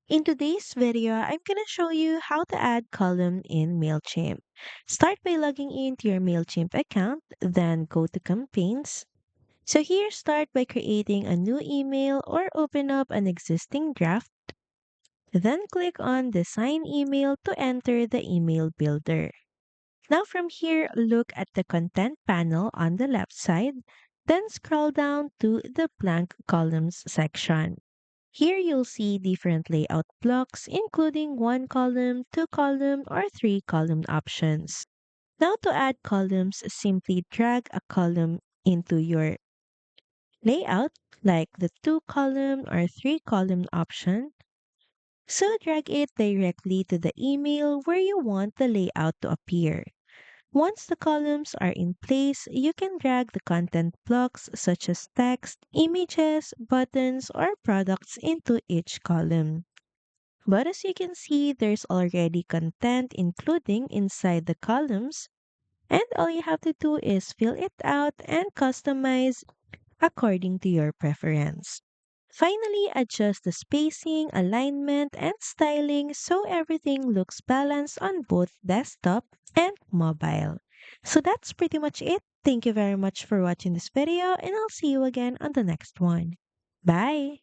In today's video, I'm going to show you how to add column in Mailchimp. Start by logging into your Mailchimp account, then go to campaigns. So here, start by creating a new email or open up an existing draft. Then click on Design Email to enter the email builder. Now from here, look at the content panel on the left side, then scroll down to the blank columns section. Here you'll see different layout blocks, including one column, two column, or three column options. Now to add columns, simply drag a column into your layout, like the two column or three column option. So drag it directly to the email where you want the layout to appear. Once the columns are in place, you can drag the content blocks such as text, images, buttons, or products into each column. But as you can see, there's already content including inside the columns, and all you have to do is fill it out and customize according to your preference. Finally, adjust the spacing, alignment, and styling so everything looks balanced on both desktop and mobile. So that's pretty much it. Thank you very much for watching this video, and I'll see you again on the next one. Bye!